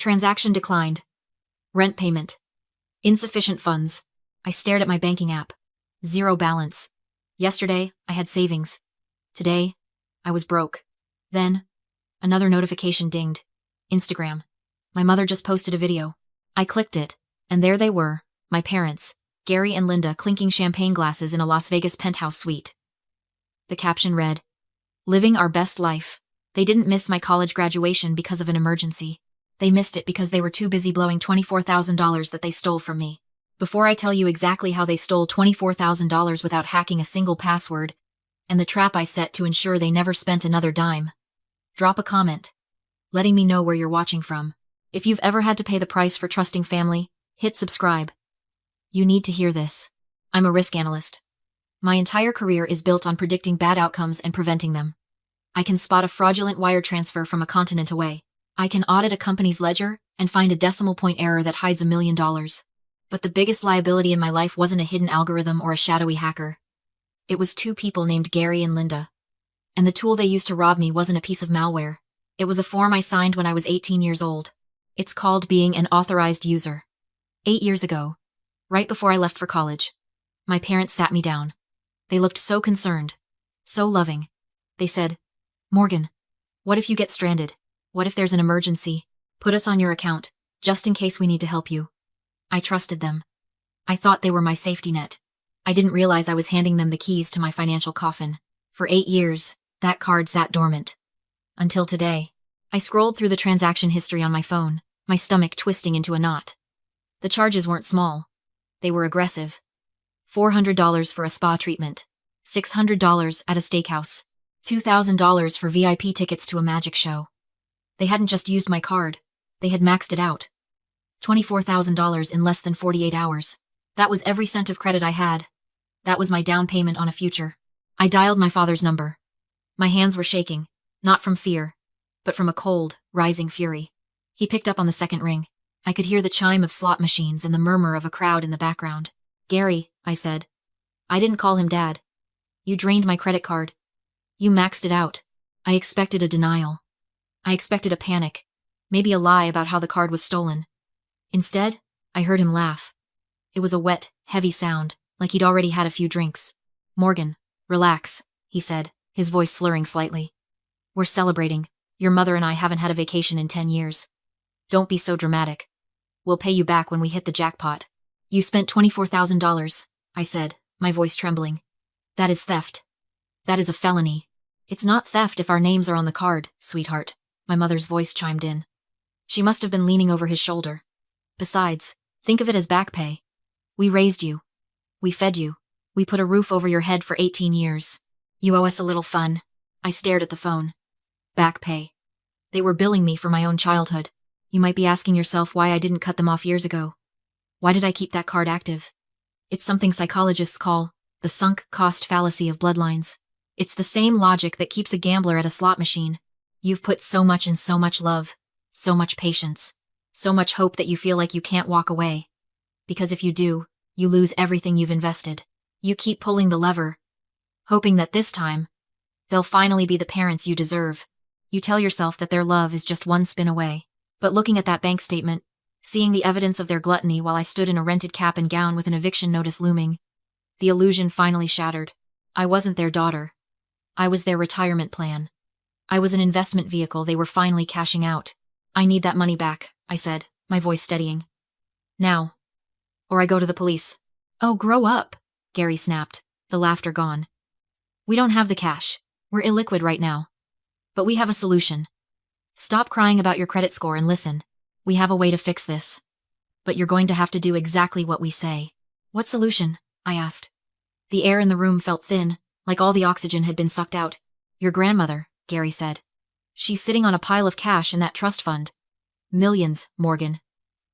Transaction declined. Rent payment. Insufficient funds. I stared at my banking app. Zero balance. Yesterday, I had savings. Today, I was broke. Then, another notification dinged. Instagram. My mother just posted a video. I clicked it, and there they were, my parents, Gary and Linda, clinking champagne glasses in a Las Vegas penthouse suite. The caption read, "Living our best life." They didn't miss my college graduation because of an emergency. They missed it because they were too busy blowing $24,000 that they stole from me. Before I tell you exactly how they stole $24,000 without hacking a single password, and the trap I set to ensure they never spent another dime, drop a comment, letting me know where you're watching from. If you've ever had to pay the price for trusting family, hit subscribe. You need to hear this. I'm a risk analyst. My entire career is built on predicting bad outcomes and preventing them. I can spot a fraudulent wire transfer from a continent away. I can audit a company's ledger and find a decimal point error that hides $1 million. But the biggest liability in my life wasn't a hidden algorithm or a shadowy hacker. It was two people named Gary and Linda. And the tool they used to rob me wasn't a piece of malware. It was a form I signed when I was 18 years old. It's called being an authorized user. 8 years ago, right before I left for college, my parents sat me down. They looked so concerned, so loving. They said, "Morgan, what if you get stranded? What if there's an emergency? Put us on your account, just in case we need to help you." I trusted them. I thought they were my safety net. I didn't realize I was handing them the keys to my financial coffin. For 8 years, that card sat dormant. Until today. I scrolled through the transaction history on my phone, my stomach twisting into a knot. The charges weren't small. They were aggressive. $400 for a spa treatment, $600 at a steakhouse, $2,000 for VIP tickets to a magic show. They hadn't just used my card, they had maxed it out. $24,000 in less than 48 hours. That was every cent of credit I had. That was my down payment on a future. I dialed my father's number. My hands were shaking, not from fear, but from a cold, rising fury. He picked up on the second ring. I could hear the chime of slot machines and the murmur of a crowd in the background. "Gary," I said. I didn't call him Dad. "You drained my credit card. You maxed it out." I expected a denial. I expected a panic, maybe a lie about how the card was stolen. Instead, I heard him laugh. It was a wet, heavy sound, like he'd already had a few drinks. "Morgan, relax," he said, his voice slurring slightly. "We're celebrating. Your mother and I haven't had a vacation in 10 years. Don't be so dramatic. We'll pay you back when we hit the jackpot." "You spent $24,000, I said, my voice trembling. "That is theft. That is a felony." "It's not theft if our names are on the card, sweetheart," my mother's voice chimed in. She must have been leaning over his shoulder. "Besides, think of it as back pay. We raised you. We fed you. We put a roof over your head for 18 years. You owe us a little fun." I stared at the phone. Back pay. They were billing me for my own childhood. You might be asking yourself why I didn't cut them off years ago. Why did I keep that card active? It's something psychologists call the sunk cost fallacy of bloodlines. It's the same logic that keeps a gambler at a slot machine. You've put so much in so much love, so much patience, so much hope that you feel like you can't walk away. Because if you do, you lose everything you've invested. You keep pulling the lever, hoping that this time, they'll finally be the parents you deserve. You tell yourself that their love is just one spin away. But looking at that bank statement, seeing the evidence of their gluttony while I stood in a rented cap and gown with an eviction notice looming, the illusion finally shattered. I wasn't their daughter. I was their retirement plan. I was an investment vehicle they were finally cashing out. "I need that money back," I said, my voice steadying. "Now. Or I go to the police." "Oh, grow up," Gary snapped, the laughter gone. "We don't have the cash. We're illiquid right now. But we have a solution. Stop crying about your credit score and listen. We have a way to fix this. But you're going to have to do exactly what we say." "What solution?" I asked. The air in the room felt thin, like all the oxygen had been sucked out. "Your grandmother," Gary said. "She's sitting on a pile of cash in that trust fund. Millions, Morgan.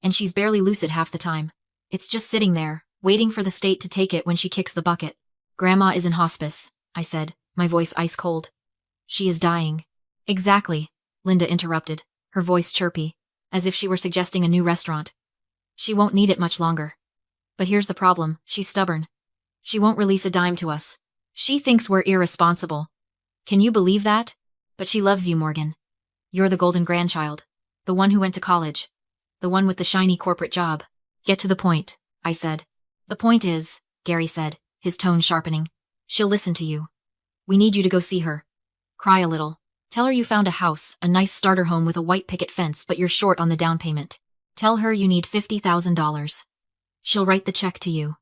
And she's barely lucid half the time. It's just sitting there, waiting for the state to take it when she kicks the bucket." "Grandma is in hospice," I said, my voice ice cold. "She is dying." "Exactly," Linda interrupted, her voice chirpy, as if she were suggesting a new restaurant. "She won't need it much longer. But here's the problem, she's stubborn. She won't release a dime to us. She thinks we're irresponsible. Can you believe that? But she loves you, Morgan. You're the golden grandchild, the one who went to college, The one with the shiny corporate job. Get to the point, I said. The point is, Gary said, his tone sharpening. She'll listen to you. We need you to go see her. Cry a little. Tell her you found a house, a nice starter home with a white picket fence, but you're short on the down payment. Tell her you need $50,000. She'll write the check to you.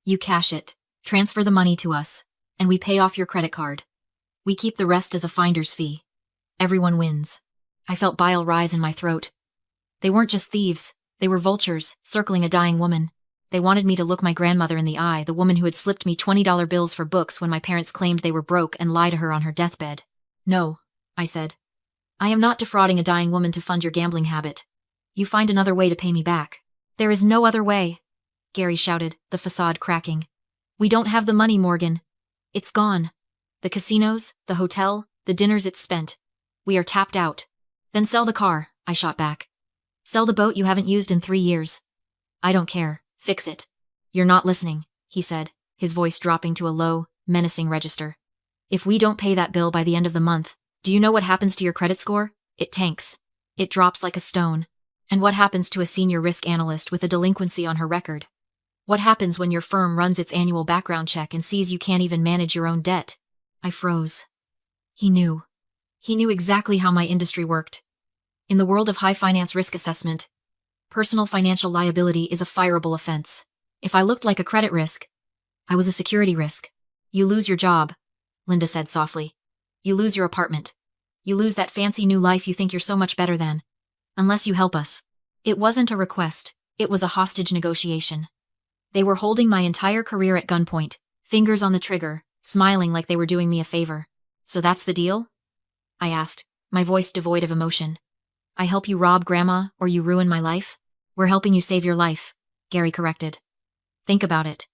You cash it, transfer the money to us, and we pay off your credit card. We keep the rest as a finder's fee. Everyone wins. I felt bile rise in my throat. They weren't just thieves, they were vultures, circling a dying woman. They wanted me to look my grandmother in the eye, the woman who had slipped me $20 bills for books when my parents claimed they were broke, and lie to her on her deathbed. No, I said. I am not defrauding a dying woman to fund your gambling habit. You find another way to pay me back. There is no other way, Gary shouted, the facade cracking. We don't have the money, Morgan. It's gone. The casinos, the hotel, the dinners it's spent. We are tapped out. Then sell the car, I shot back. Sell the boat you haven't used in 3 years. I don't care. Fix it. You're not listening, he said, his voice dropping to a low, menacing register. If we don't pay that bill by the end of the month, do you know what happens to your credit score? It tanks. It drops like a stone. And what happens to a senior risk analyst with a delinquency on her record? What happens when your firm runs its annual background check and sees you can't even manage your own debt? I froze. He knew. He knew exactly how my industry worked. In the world of high finance risk assessment, personal financial liability is a fireable offense. If I looked like a credit risk, I was a security risk. You lose your job, Linda said softly. You lose your apartment. You lose that fancy new life you think you're so much better than. Unless you help us. It wasn't a request, it was a hostage negotiation. They were holding my entire career at gunpoint, fingers on the trigger, smiling like they were doing me a favor. So that's the deal? I asked, my voice devoid of emotion. I help you rob Grandma, or you ruin my life? We're helping you save your life, Gary corrected. Think about it.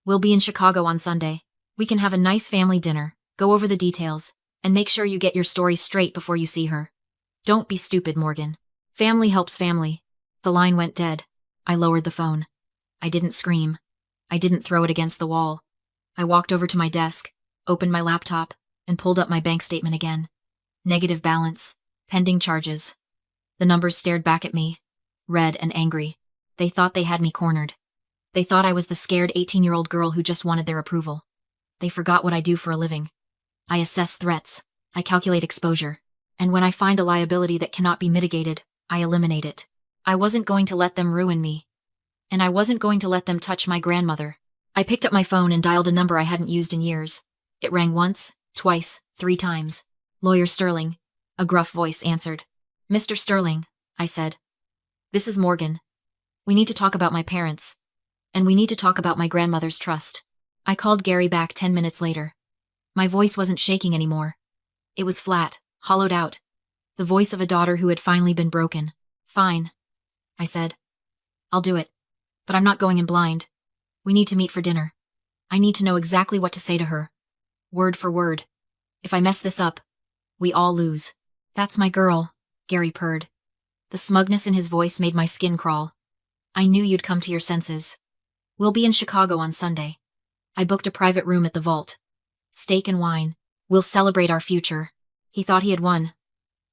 We'll be in Chicago on Sunday. We can have a nice family dinner, go over the details, and make sure you get your story straight before you see her. Don't be stupid, Morgan. Family helps family. The line went dead. I lowered the phone. I didn't scream. I didn't throw it against the wall. I walked over to my desk, opened my laptop, and pulled up my bank statement again. Negative balance. Pending charges. The numbers stared back at me, red and angry. They thought they had me cornered. They thought I was the scared 18-year-old girl who just wanted their approval. They forgot what I do for a living. I assess threats. I calculate exposure. And when I find a liability that cannot be mitigated, I eliminate it. I wasn't going to let them ruin me. And I wasn't going to let them touch my grandmother. I picked up my phone and dialed a number I hadn't used in years. It rang once, twice, 3 times. Lawyer Sterling. A gruff voice answered. Mr. Sterling, I said. This is Morgan. We need to talk about my parents. And we need to talk about my grandmother's trust. I called Gary back 10 minutes later. My voice wasn't shaking anymore. It was flat, hollowed out. The voice of a daughter who had finally been broken. Fine, I said. I'll do it. But I'm not going in blind. We need to meet for dinner. I need to know exactly what to say to her. Word for word. If I mess this up, we all lose. That's my girl, Gary purred. The smugness in his voice made my skin crawl. I knew you'd come to your senses. We'll be in Chicago on Sunday. I booked a private room at the Vault. Steak and wine. We'll celebrate our future. He thought he had won.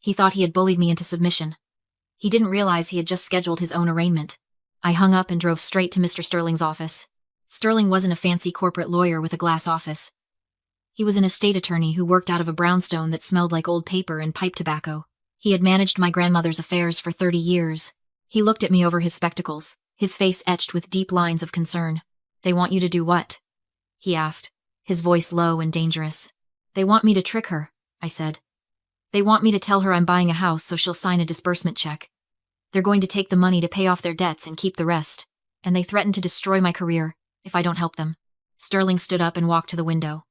He thought he had bullied me into submission. He didn't realize he had just scheduled his own arraignment. I hung up and drove straight to Mr. Sterling's office. Sterling wasn't a fancy corporate lawyer with a glass office. He was an estate attorney who worked out of a brownstone that smelled like old paper and pipe tobacco. He had managed my grandmother's affairs for 30 years. He looked at me over his spectacles, his face etched with deep lines of concern. They want you to do what? He asked, his voice low and dangerous. They want me to trick her, I said. They want me to tell her I'm buying a house so she'll sign a disbursement check. They're going to take the money to pay off their debts and keep the rest. And they threaten to destroy my career if I don't help them. Sterling stood up and walked to the window.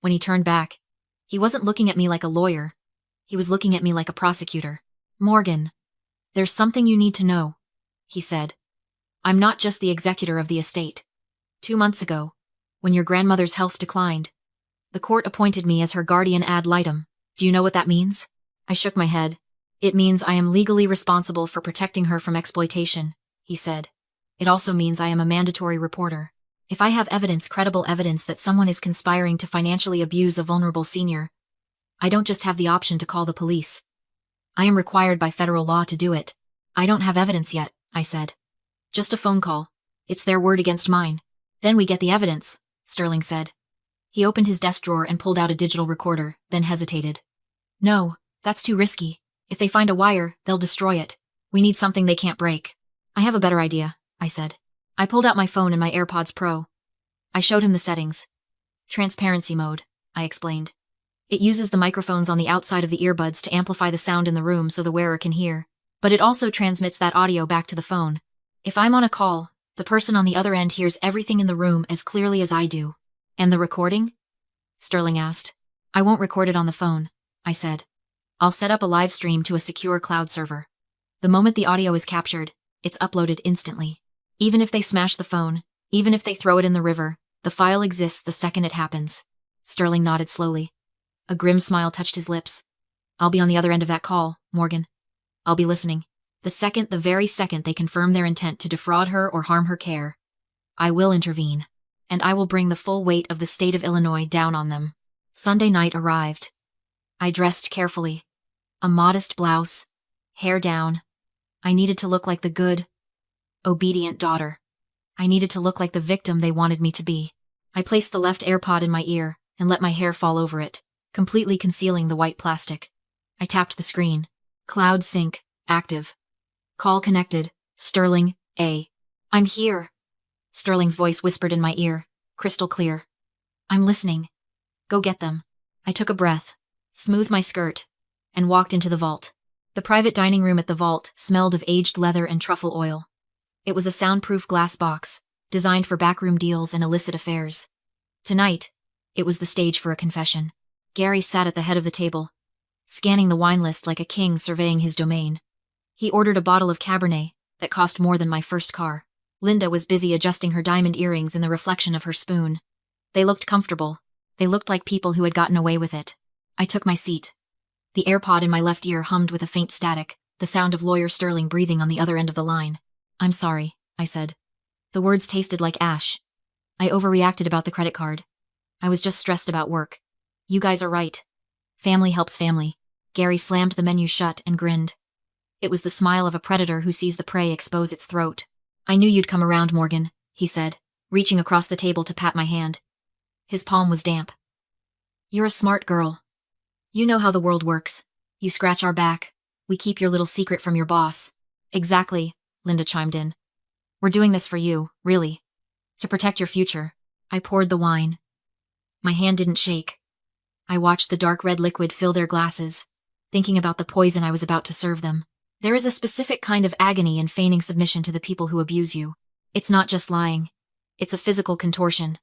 When he turned back, he wasn't looking at me like a lawyer. He was looking at me like a prosecutor. Morgan, there's something you need to know, he said. I'm not just the executor of the estate. 2 months ago, when your grandmother's health declined, the court appointed me as her guardian ad litem. Do you know what that means? I shook my head. It means I am legally responsible for protecting her from exploitation, he said. It also means I am a mandatory reporter. If I have evidence, credible evidence that someone is conspiring to financially abuse a vulnerable senior, I don't just have the option to call the police. I am required by federal law to do it. I don't have evidence yet, I said. Just a phone call. It's their word against mine. Then we get the evidence, Sterling said. He opened his desk drawer and pulled out a digital recorder, then hesitated. No, that's too risky. If they find a wire, they'll destroy it. We need something they can't break. I have a better idea, I said. I pulled out my phone and my AirPods Pro. I showed him the settings. Transparency mode, I explained. It uses the microphones on the outside of the earbuds to amplify the sound in the room so the wearer can hear, but it also transmits that audio back to the phone. If I'm on a call, the person on the other end hears everything in the room as clearly as I do. And the recording? Sterling asked. I won't record it on the phone, I said. I'll set up a live stream to a secure cloud server. The moment the audio is captured, it's uploaded instantly. Even if they smash the phone, even if they throw it in the river, the file exists the second it happens. Sterling nodded slowly. A grim smile touched his lips. I'll be on the other end of that call, Morgan. I'll be listening. The very second they confirm their intent to defraud her or harm her care, I will intervene, and I will bring the full weight of the state of Illinois down on them. Sunday night arrived. I dressed carefully. A modest blouse, hair down. I needed to look like the good, obedient daughter. I needed to look like the victim they wanted me to be. I placed the left AirPod in my ear and let my hair fall over it, completely concealing the white plastic. I tapped the screen. Cloud sync, active. Call connected. Sterling, A. I'm here. Sterling's voice whispered in my ear, crystal clear. I'm listening. Go get them. I took a breath, smoothed my skirt, and walked into the vault. The private dining room at the vault smelled of aged leather and truffle oil. It was a soundproof glass box, designed for backroom deals and illicit affairs. Tonight, it was the stage for a confession. Gary sat at the head of the table, scanning the wine list like a king surveying his domain. He ordered a bottle of Cabernet that cost more than my first car. Linda was busy adjusting her diamond earrings in the reflection of her spoon. They looked comfortable. They looked like people who had gotten away with it. I took my seat. The AirPod in my left ear hummed with a faint static, the sound of Lawyer Sterling breathing on the other end of the line. I'm sorry, I said. The words tasted like ash. I overreacted about the credit card. I was just stressed about work. You guys are right. Family helps family. Gary slammed the menu shut and grinned. It was the smile of a predator who sees the prey expose its throat. I knew you'd come around, Morgan, he said, reaching across the table to pat my hand. His palm was damp. You're a smart girl. You know how the world works. You scratch our back. We keep your little secret from your boss. Exactly, Linda chimed in. We're doing this for you, really. To protect your future. I poured the wine. My hand didn't shake. I watched the dark red liquid fill their glasses, thinking about the poison I was about to serve them. There is a specific kind of agony in feigning submission to the people who abuse you. It's not just lying. It's a physical contortion.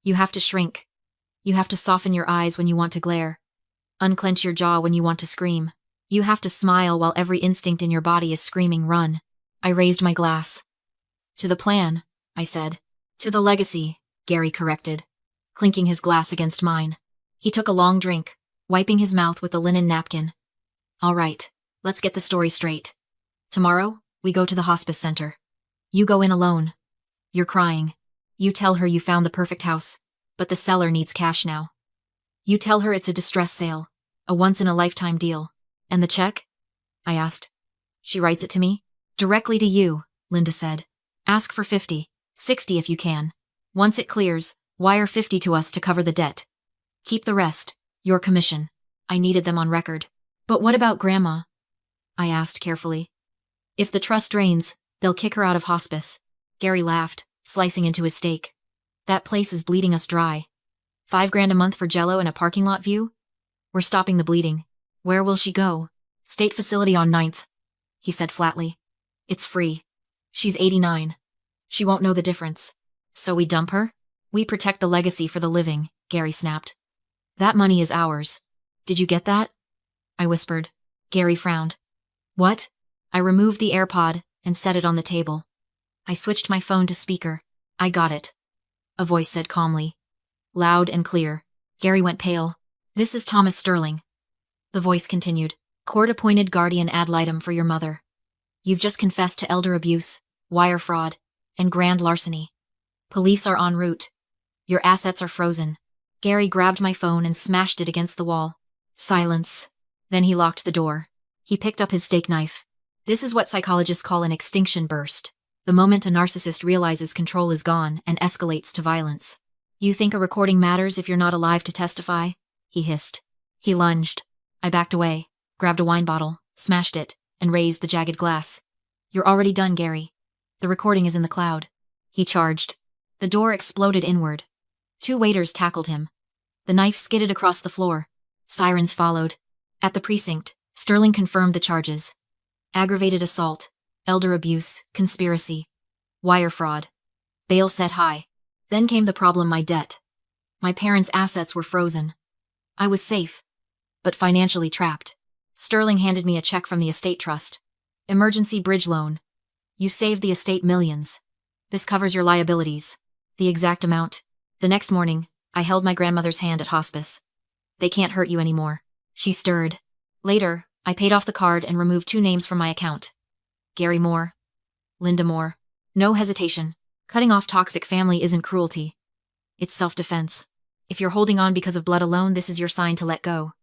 You have to shrink. You have to soften your eyes when you want to glare. Unclench your jaw when you want to scream. You have to smile while every instinct in your body is screaming, run. I raised my glass. To the plan, I said. To the legacy, Gary corrected, clinking his glass against mine. He took a long drink, wiping his mouth with a linen napkin. All right, let's get the story straight. Tomorrow, we go to the hospice center. You go in alone. You're crying. You tell her you found the perfect house, but the seller needs cash now. You tell her it's a distress sale, a once-in-a-lifetime deal. And the check? I asked. She writes it to me. Directly to you, Linda said. Ask for 50, 60 if you can. Once it clears, wire 50 to us to cover the debt. Keep the rest, your commission. I needed them on record. But what about Grandma? I asked carefully. If the trust drains, they'll kick her out of hospice. Gary laughed, slicing into his steak. That place is bleeding us dry. $5,000 a month for Jell-O and a parking lot view? We're stopping the bleeding. Where will she go? State facility on 9th, he said flatly. It's free. She's 89. She won't know the difference. So we dump her? We protect the legacy for the living, Gary snapped. That money is ours. Did you get that? I whispered. Gary frowned. What? I removed the AirPod and set it on the table. I switched my phone to speaker. I got it. A voice said calmly. Loud and clear. Gary went pale. This is Thomas Sterling. The voice continued. Court-appointed guardian ad litem for your mother. You've just confessed to elder abuse, wire fraud, and grand larceny. Police are en route. Your assets are frozen. Gary grabbed my phone and smashed it against the wall. Silence. Then he locked the door. He picked up his steak knife. This is what psychologists call an extinction burst. The moment a narcissist realizes control is gone and escalates to violence. You think a recording matters if you're not alive to testify? He hissed. He lunged. I backed away, grabbed a wine bottle, smashed it, and raised the jagged glass. You're already done, Gary. The recording is in the cloud. He charged. The door exploded inward. 2 waiters tackled him. The knife skidded across the floor. Sirens followed. At the precinct, Sterling confirmed the charges. Aggravated assault, elder abuse, conspiracy, wire fraud. Bail set high. Then came the problem: my debt. My parents' assets were frozen. I was safe, but financially trapped. Sterling handed me a check from the estate trust. Emergency bridge loan. You saved the estate millions. This covers your liabilities. The exact amount. The next morning, I held my grandmother's hand at hospice. They can't hurt you anymore. She stirred. Later, I paid off the card and removed 2 names from my account. Gary Moore. Linda Moore. No hesitation. Cutting off toxic family isn't cruelty. It's self-defense. If you're holding on because of blood alone, this is your sign to let go.